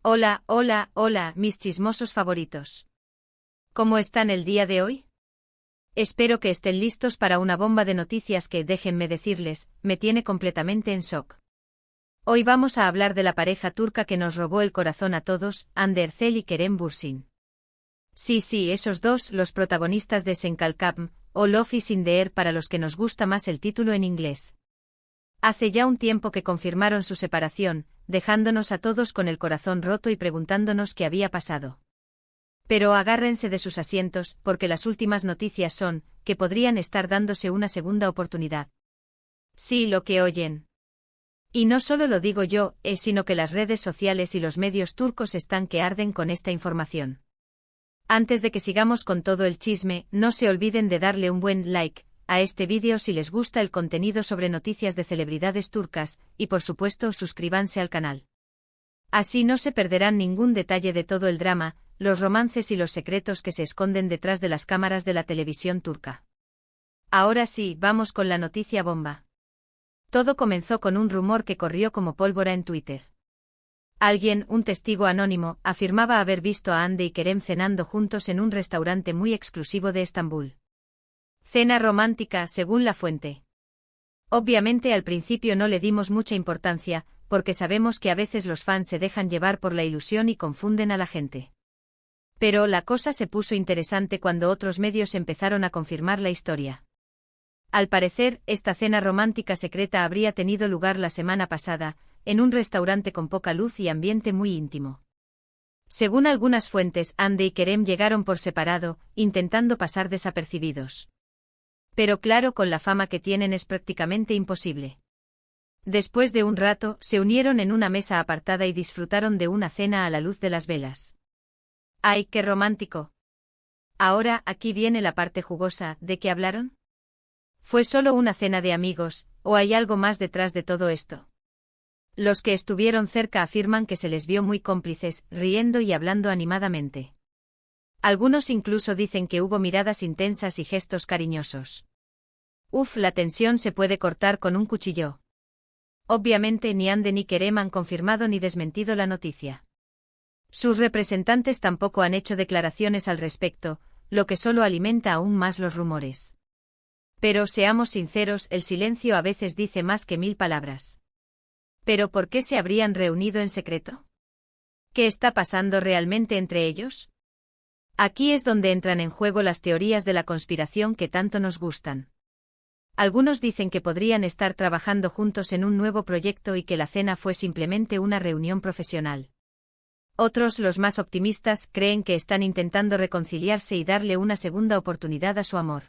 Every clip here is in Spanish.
Hola, hola, hola, mis chismosos favoritos. ¿Cómo están el día de hoy? Espero que estén listos para una bomba de noticias que, déjenme decirles, me tiene completamente en shock. Hoy vamos a hablar de la pareja turca que nos robó el corazón a todos, Hande Erçel y Kerem Bürsin. Sí, esos dos, los protagonistas de Senkalkam, o Love is in the Air para los que nos gusta más el título en inglés. Hace ya un tiempo que confirmaron su separación, dejándonos a todos con el corazón roto y preguntándonos qué había pasado. Pero agárrense de sus asientos, porque las últimas noticias son, que podrían estar dándose una segunda oportunidad. Sí, lo que oyen. Y no solo lo digo yo, sino que las redes sociales y los medios turcos están que arden con esta información. Antes de que sigamos con todo el chisme, no se olviden de darle un buen like a este vídeo si les gusta el contenido sobre noticias de celebridades turcas, y por supuesto suscríbanse al canal. Así no se perderán ningún detalle de todo el drama, los romances y los secretos que se esconden detrás de las cámaras de la televisión turca. Ahora sí, vamos con la noticia bomba. Todo comenzó con un rumor que corrió como pólvora en Twitter. Alguien, un testigo anónimo, afirmaba haber visto a Hande y Kerem cenando juntos en un restaurante muy exclusivo de Estambul. Cena romántica, según la fuente. Obviamente al principio no le dimos mucha importancia, porque sabemos que a veces los fans se dejan llevar por la ilusión y confunden a la gente. Pero la cosa se puso interesante cuando otros medios empezaron a confirmar la historia. Al parecer, esta cena romántica secreta habría tenido lugar la semana pasada, en un restaurante con poca luz y ambiente muy íntimo. Según algunas fuentes, Hande y Kerem llegaron por separado, intentando pasar desapercibidos. Pero claro, con la fama que tienen es prácticamente imposible. Después de un rato, se unieron en una mesa apartada y disfrutaron de una cena a la luz de las velas. ¡Ay, qué romántico! Ahora, aquí viene la parte jugosa, ¿de qué hablaron? ¿Fue solo una cena de amigos, o hay algo más detrás de todo esto? Los que estuvieron cerca afirman que se les vio muy cómplices, riendo y hablando animadamente. Algunos incluso dicen que hubo miradas intensas y gestos cariñosos. La tensión se puede cortar con un cuchillo. Obviamente ni Hande ni Kerem han confirmado ni desmentido la noticia. Sus representantes tampoco han hecho declaraciones al respecto, lo que solo alimenta aún más los rumores. Pero seamos sinceros, el silencio a veces dice más que 1000 palabras. ¿Pero por qué se habrían reunido en secreto? ¿Qué está pasando realmente entre ellos? Aquí es donde entran en juego las teorías de la conspiración que tanto nos gustan. Algunos dicen que podrían estar trabajando juntos en un nuevo proyecto y que la cena fue simplemente una reunión profesional. Otros, los más optimistas, creen que están intentando reconciliarse y darle una segunda oportunidad a su amor.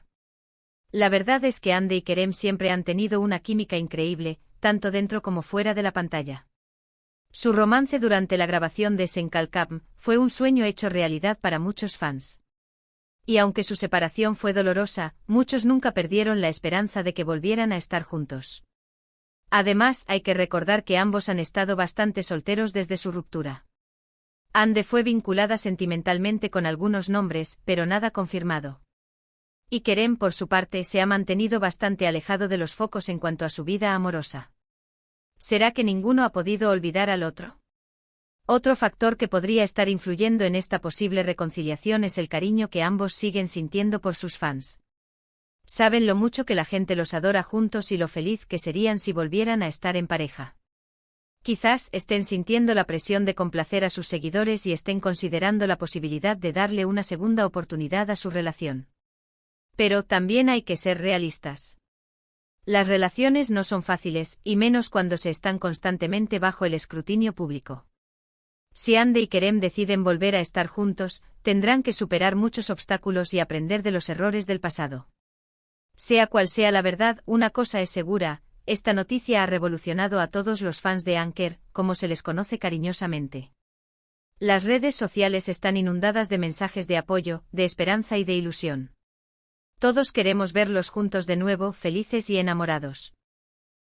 La verdad es que Hande y Kerem siempre han tenido una química increíble, tanto dentro como fuera de la pantalla. Su romance durante la grabación de Senkalkam fue un sueño hecho realidad para muchos fans. Y aunque su separación fue dolorosa, muchos nunca perdieron la esperanza de que volvieran a estar juntos. Además, hay que recordar que ambos han estado bastante solteros desde su ruptura. Hande fue vinculada sentimentalmente con algunos nombres, pero nada confirmado. Y Kerem, por su parte, se ha mantenido bastante alejado de los focos en cuanto a su vida amorosa. ¿Será que ninguno ha podido olvidar al otro? Otro factor que podría estar influyendo en esta posible reconciliación es el cariño que ambos siguen sintiendo por sus fans. Saben lo mucho que la gente los adora juntos y lo feliz que serían si volvieran a estar en pareja. Quizás estén sintiendo la presión de complacer a sus seguidores y estén considerando la posibilidad de darle una segunda oportunidad a su relación. Pero también hay que ser realistas. Las relaciones no son fáciles, y menos cuando se están constantemente bajo el escrutinio público. Si Hande y Kerem deciden volver a estar juntos, tendrán que superar muchos obstáculos y aprender de los errores del pasado. Sea cual sea la verdad, una cosa es segura, esta noticia ha revolucionado a todos los fans de Anker, como se les conoce cariñosamente. Las redes sociales están inundadas de mensajes de apoyo, de esperanza y de ilusión. Todos queremos verlos juntos de nuevo, felices y enamorados.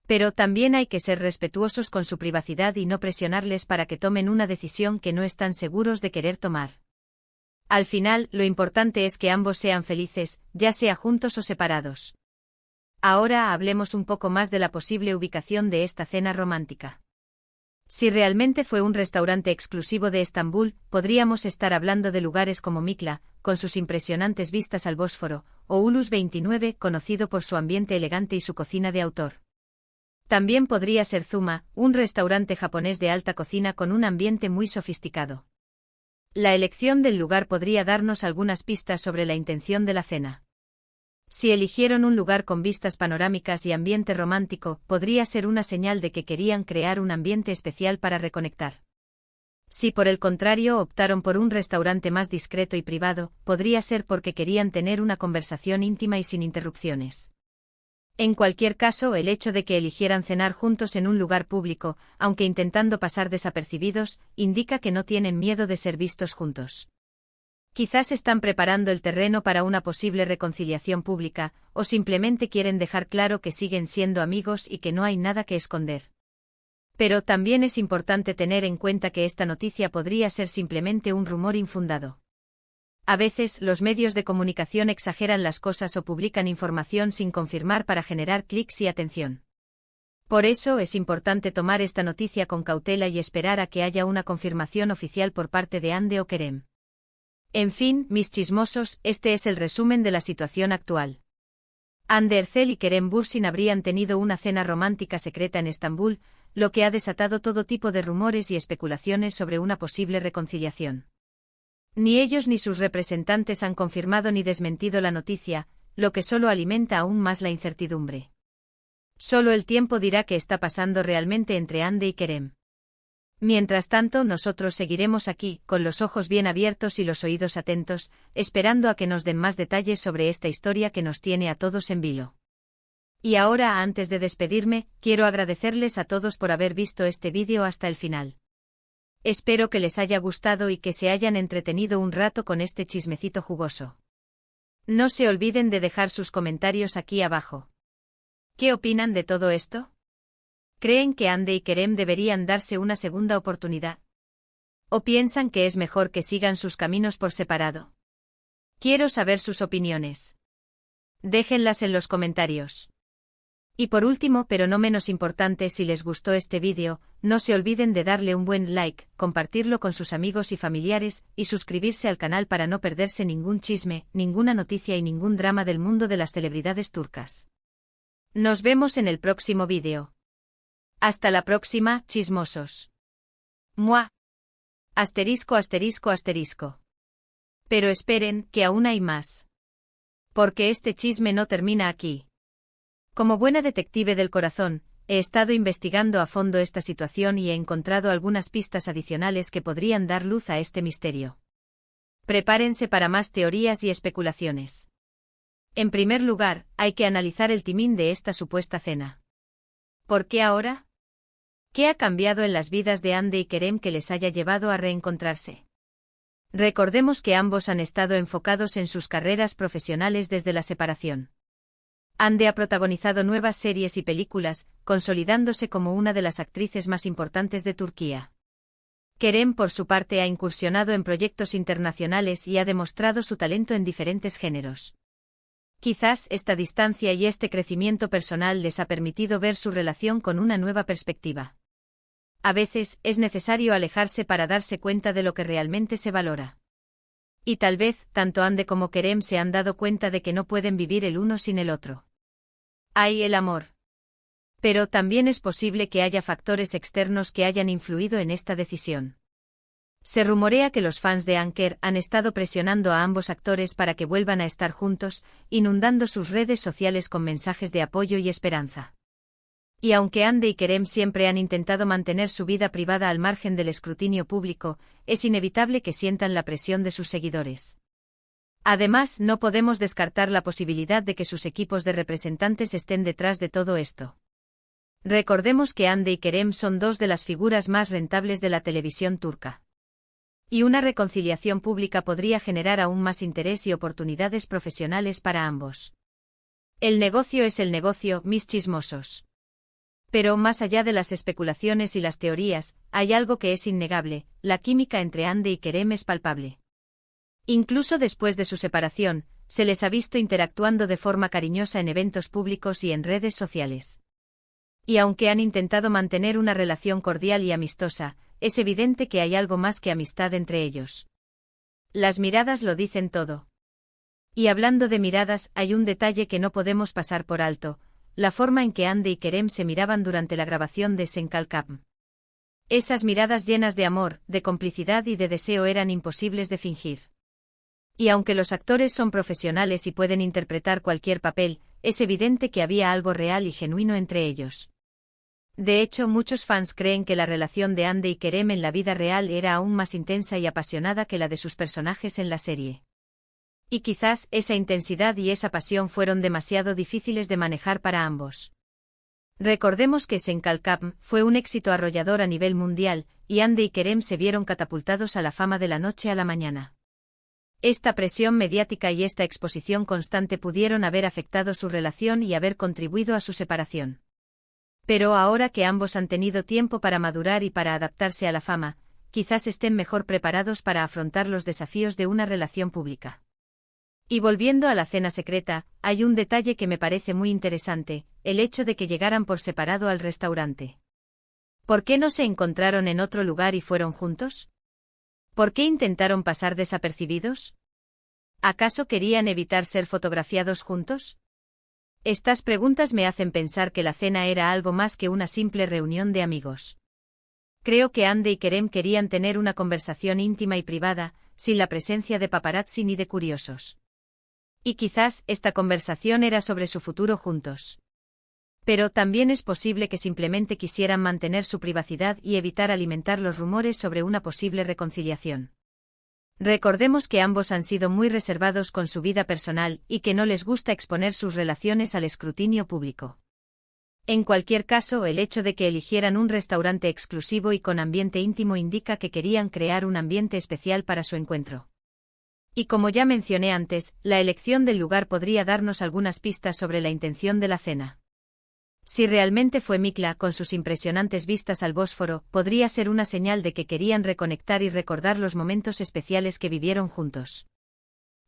Pero también hay que ser respetuosos con su privacidad y no presionarles para que tomen una decisión que no están seguros de querer tomar. Al final, lo importante es que ambos sean felices, ya sea juntos o separados. Ahora hablemos un poco más de la posible ubicación de esta cena romántica. Si realmente fue un restaurante exclusivo de Estambul, podríamos estar hablando de lugares como Mikla, con sus impresionantes vistas al Bósforo, o Ulus 29, conocido por su ambiente elegante y su cocina de autor. También podría ser Zuma, un restaurante japonés de alta cocina con un ambiente muy sofisticado. La elección del lugar podría darnos algunas pistas sobre la intención de la cena. Si eligieron un lugar con vistas panorámicas y ambiente romántico, podría ser una señal de que querían crear un ambiente especial para reconectar. Si por el contrario optaron por un restaurante más discreto y privado, podría ser porque querían tener una conversación íntima y sin interrupciones. En cualquier caso, el hecho de que eligieran cenar juntos en un lugar público, aunque intentando pasar desapercibidos, indica que no tienen miedo de ser vistos juntos. Quizás están preparando el terreno para una posible reconciliación pública, o simplemente quieren dejar claro que siguen siendo amigos y que no hay nada que esconder. Pero también es importante tener en cuenta que esta noticia podría ser simplemente un rumor infundado. A veces, los medios de comunicación exageran las cosas o publican información sin confirmar para generar clics y atención. Por eso es importante tomar esta noticia con cautela y esperar a que haya una confirmación oficial por parte de Hande o Kerem. En fin, mis chismosos, este es el resumen de la situación actual. Hande Erçel y Kerem Bürsin habrían tenido una cena romántica secreta en Estambul, lo que ha desatado todo tipo de rumores y especulaciones sobre una posible reconciliación. Ni ellos ni sus representantes han confirmado ni desmentido la noticia, lo que solo alimenta aún más la incertidumbre. Solo el tiempo dirá qué está pasando realmente entre Hande y Kerem. Mientras tanto, nosotros seguiremos aquí, con los ojos bien abiertos y los oídos atentos, esperando a que nos den más detalles sobre esta historia que nos tiene a todos en vilo. Y ahora, antes de despedirme, quiero agradecerles a todos por haber visto este vídeo hasta el final. Espero que les haya gustado y que se hayan entretenido un rato con este chismecito jugoso. No se olviden de dejar sus comentarios aquí abajo. ¿Qué opinan de todo esto? ¿Creen que Hande y Kerem deberían darse una segunda oportunidad? ¿O piensan que es mejor que sigan sus caminos por separado? Quiero saber sus opiniones. Déjenlas en los comentarios. Y por último, pero no menos importante, si les gustó este vídeo, no se olviden de darle un buen like, compartirlo con sus amigos y familiares, y suscribirse al canal para no perderse ningún chisme, ninguna noticia y ningún drama del mundo de las celebridades turcas. Nos vemos en el próximo vídeo. Hasta la próxima, chismosos. ¡Mua! Asterisco, asterisco, asterisco. Pero esperen, que aún hay más. Porque este chisme no termina aquí. Como buena detective del corazón, he estado investigando a fondo esta situación y he encontrado algunas pistas adicionales que podrían dar luz a este misterio. Prepárense para más teorías y especulaciones. En primer lugar, hay que analizar el timing de esta supuesta cena. ¿Por qué ahora? ¿Qué ha cambiado en las vidas de Hande y Kerem que les haya llevado a reencontrarse? Recordemos que ambos han estado enfocados en sus carreras profesionales desde la separación. Hande ha protagonizado nuevas series y películas, consolidándose como una de las actrices más importantes de Turquía. Kerem, por su parte, ha incursionado en proyectos internacionales y ha demostrado su talento en diferentes géneros. Quizás esta distancia y este crecimiento personal les ha permitido ver su relación con una nueva perspectiva. A veces, es necesario alejarse para darse cuenta de lo que realmente se valora. Y tal vez, tanto Hande como Kerem se han dado cuenta de que no pueden vivir el uno sin el otro. Hay el amor. Pero también es posible que haya factores externos que hayan influido en esta decisión. Se rumorea que los fans de Anker han estado presionando a ambos actores para que vuelvan a estar juntos, inundando sus redes sociales con mensajes de apoyo y esperanza. Y aunque Hande y Kerem siempre han intentado mantener su vida privada al margen del escrutinio público, es inevitable que sientan la presión de sus seguidores. Además, no podemos descartar la posibilidad de que sus equipos de representantes estén detrás de todo esto. Recordemos que Hande y Kerem son dos de las figuras más rentables de la televisión turca. Y una reconciliación pública podría generar aún más interés y oportunidades profesionales para ambos. El negocio es el negocio, mis chismosos. Pero más allá de las especulaciones y las teorías, hay algo que es innegable: la química entre Hande y Kerem es palpable. Incluso después de su separación, se les ha visto interactuando de forma cariñosa en eventos públicos y en redes sociales. Y aunque han intentado mantener una relación cordial y amistosa, es evidente que hay algo más que amistad entre ellos. Las miradas lo dicen todo. Y hablando de miradas, hay un detalle que no podemos pasar por alto: la forma en que Andy y Kerem se miraban durante la grabación de Senkalkam. Esas miradas llenas de amor, de complicidad y de deseo eran imposibles de fingir. Y aunque los actores son profesionales y pueden interpretar cualquier papel, es evidente que había algo real y genuino entre ellos. De hecho, muchos fans creen que la relación de Andy y Kerem en la vida real era aún más intensa y apasionada que la de sus personajes en la serie. Y quizás esa intensidad y esa pasión fueron demasiado difíciles de manejar para ambos. Recordemos que Senkalkam fue un éxito arrollador a nivel mundial, y Andy y Kerem se vieron catapultados a la fama de la noche a la mañana. Esta presión mediática y esta exposición constante pudieron haber afectado su relación y haber contribuido a su separación. Pero ahora que ambos han tenido tiempo para madurar y para adaptarse a la fama, quizás estén mejor preparados para afrontar los desafíos de una relación pública. Y volviendo a la cena secreta, hay un detalle que me parece muy interesante: el hecho de que llegaran por separado al restaurante. ¿Por qué no se encontraron en otro lugar y fueron juntos? ¿Por qué intentaron pasar desapercibidos? ¿Acaso querían evitar ser fotografiados juntos? Estas preguntas me hacen pensar que la cena era algo más que una simple reunión de amigos. Creo que Andy y Kerem querían tener una conversación íntima y privada, sin la presencia de paparazzi ni de curiosos. Y quizás esta conversación era sobre su futuro juntos. Pero también es posible que simplemente quisieran mantener su privacidad y evitar alimentar los rumores sobre una posible reconciliación. Recordemos que ambos han sido muy reservados con su vida personal y que no les gusta exponer sus relaciones al escrutinio público. En cualquier caso, el hecho de que eligieran un restaurante exclusivo y con ambiente íntimo indica que querían crear un ambiente especial para su encuentro. Y como ya mencioné antes, la elección del lugar podría darnos algunas pistas sobre la intención de la cena. Si realmente fue Mikla, con sus impresionantes vistas al Bósforo, podría ser una señal de que querían reconectar y recordar los momentos especiales que vivieron juntos.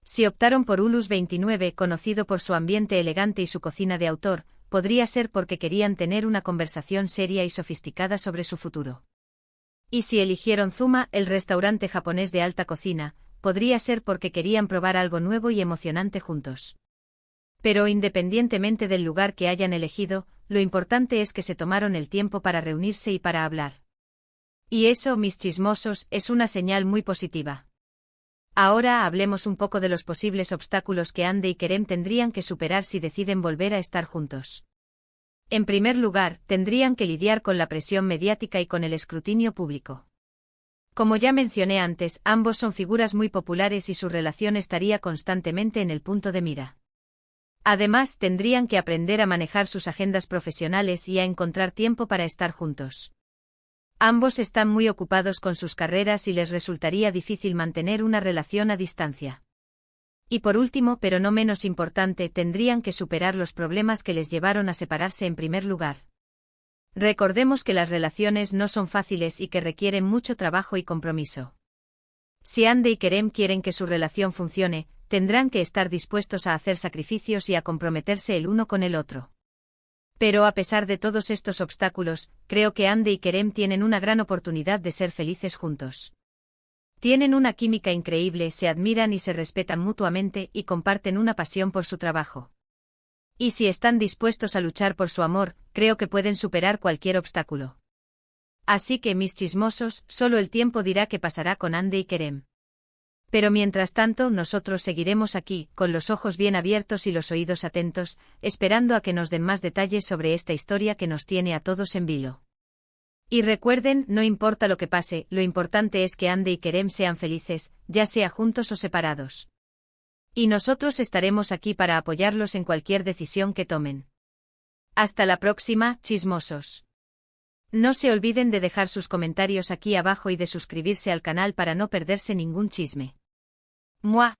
Si optaron por Ulus 29, conocido por su ambiente elegante y su cocina de autor, podría ser porque querían tener una conversación seria y sofisticada sobre su futuro. Y si eligieron Zuma, el restaurante japonés de alta cocina, podría ser porque querían probar algo nuevo y emocionante juntos. Pero independientemente del lugar que hayan elegido, lo importante es que se tomaron el tiempo para reunirse y para hablar. Y eso, mis chismosos, es una señal muy positiva. Ahora hablemos un poco de los posibles obstáculos que Andy y Kerem tendrían que superar si deciden volver a estar juntos. En primer lugar, tendrían que lidiar con la presión mediática y con el escrutinio público. Como ya mencioné antes, ambos son figuras muy populares y su relación estaría constantemente en el punto de mira. Además, tendrían que aprender a manejar sus agendas profesionales y a encontrar tiempo para estar juntos. Ambos están muy ocupados con sus carreras y les resultaría difícil mantener una relación a distancia. Y por último, pero no menos importante, tendrían que superar los problemas que les llevaron a separarse en primer lugar. Recordemos que las relaciones no son fáciles y que requieren mucho trabajo y compromiso. Si Andy y Kerem quieren que su relación funcione, tendrán que estar dispuestos a hacer sacrificios y a comprometerse el uno con el otro. Pero a pesar de todos estos obstáculos, creo que Andy y Kerem tienen una gran oportunidad de ser felices juntos. Tienen una química increíble, se admiran y se respetan mutuamente y comparten una pasión por su trabajo. Y si están dispuestos a luchar por su amor, creo que pueden superar cualquier obstáculo. Así que, mis chismosos, solo el tiempo dirá qué pasará con Andy y Kerem. Pero mientras tanto, nosotros seguiremos aquí, con los ojos bien abiertos y los oídos atentos, esperando a que nos den más detalles sobre esta historia que nos tiene a todos en vilo. Y recuerden, no importa lo que pase, lo importante es que Andy y Kerem sean felices, ya sea juntos o separados. Y nosotros estaremos aquí para apoyarlos en cualquier decisión que tomen. Hasta la próxima, chismosos. No se olviden de dejar sus comentarios aquí abajo y de suscribirse al canal para no perderse ningún chisme. ¡Mua!